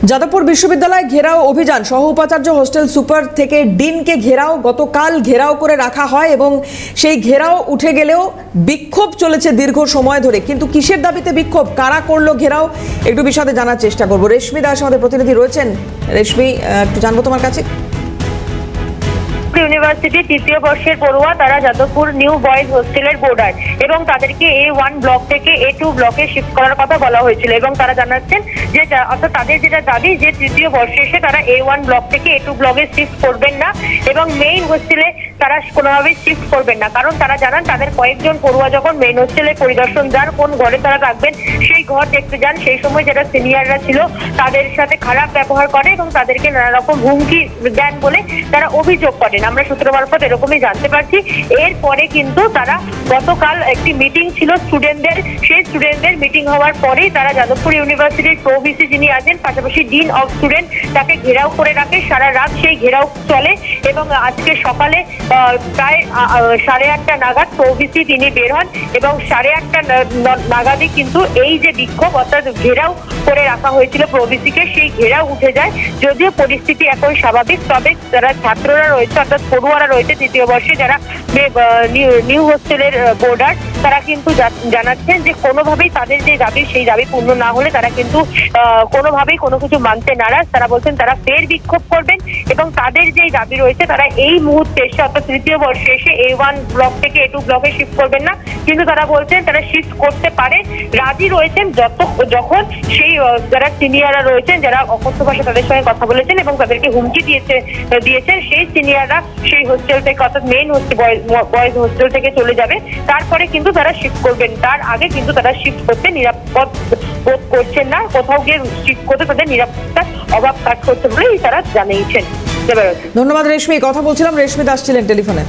যাদবপুর বিশ্ববিদ্যালয় ঘেরাও অভিযান, সহ উপাচার্য হোস্টেল সুপার থেকে ডিনকে ঘেরাও গতকাল ঘেরাও করে রাখা হয় এবং সেই ঘেরাও উঠে গেলেও বিক্ষোভ চলেছে দীর্ঘ সময় ধরে। কিন্তু কিসের দাবিতে বিক্ষোভ, কারা করলো ঘেরাও, একটু বিশদে জানার চেষ্টা করব। রেশমি দাস আমাদের প্রতিনিধি রয়েছেন। রেশমি, একটু জানবো তোমার কাছে। ইউনিভার্সিটি তৃতীয় বর্ষের পড়ুয়া, তারা যাদবপুর নিউ বয়েজ হোস্টেলের বোর্ডার এবং তাদেরকে A1 ব্লক থেকে A2 ব্লকে শিফট করার কথা বলা হয়েছিল এবং তারা জানাচ্ছেন যে অর্থাৎ তাদের যেটা দাবি যে তৃতীয় বর্ষে এসে তারা A1 ব্লক থেকে A2 ব্লকে শিফট করবেন না এবং মেইন হোস্টেলে তারা কোনোভাবেই শিফট করবেন না। কারণ তারা জানান তাদের কয়েকজন পড়ুয়া যখন মেইন হোস্টেলে পরিদর্শন যান, কোন ঘরে তারা থাকবেন সেই ঘর দেখতে যান, সেই সময় যারা সিনিয়ররা ছিল তাদের সাথে খারাপ ব্যবহার করে এবং তাদেরকে নানা রকম হুমকি দেন বলে তারা অভিযোগ করেন। আমরা সূত্র মারফত এরকমই জানতে পারছি। এরপরে কিন্তু তারা গতকাল একটি মিটিং ছিল স্টুডেন্টদের, সেই স্টুডেন্টদের মিটিং হওয়ার পরেই তারা যাদবপুর ইউনিভার্সিটির প্রভিসি যিনি আছেন, পাশাপাশি ডিন অফ স্টুডেন্ট, তাকে ঘেরাও করে রাখে। সারা রাত সেই ঘেরাও চলে এবং আজকে সকালে প্রায় 8:30 নাগাদ প্রভিসি তিনি বের হন এবং 8:30 নাগাদই কিন্তু এই যে বিক্ষোভ অর্থাৎ ঘেরাও করে রাখা হয়েছিল প্রভিসিকে, সেই ঘেরাও উঠে যায়। যদিও পরিস্থিতি এখন স্বাভাবিক, তবে যারা ছাত্ররা রয়েছে অর্থাৎ পড়ুয়ারা রয়েছে তৃতীয় বর্ষে যারা নিউ হোস্টেলের বোর্ডার, তারা কিন্তু জানাচ্ছেন যে কোনোভাবেই তাদের যে দাবি সেই দাবি পূর্ণ না হলে তারা কিন্তু কোনোভাবেই কোনো কিছু মানতে নারাজ। তারা বলছেন তারা ফের বিক্ষোভ করবেন এবং তাদের যে দাবি রয়েছে তারা এই মুহূর্তে এসে অর্থাৎ তৃতীয় বর্ষে এসে A1 ব্লক থেকে A2 ব্লকে শিফট করবেন না, কিন্তু তারা বলছেন তারা শিফট করতে পারে, রাজি রয়েছেন যখন সেই যারা সিনিয়ররা রয়েছেন যারা অকথ্য ভাষা তাদের সঙ্গে কথা বলেছেন এবং তাদেরকে হুমকি দিয়েছেন সেই সিনিয়ররা সেই হোস্টেল থেকে অর্থাৎ মেইন বয়েজ হোস্টেল থেকে চলে যাবে, তারপরে কিন্তু তারা শিফট করবেন। তার আগে কিন্তু তারা শিফট করতে নিরাপদ বোধ করছেন না, কোথাও গিয়ে শিফট করতে তাদের নিরাপত্তার অভাব কাজ করছে বলেই তারা জানিয়েছেন। ধন্যবাদ রেশমি। কথা বলছিলাম, রেশমি দাস ছিলেন টেলিফোনে।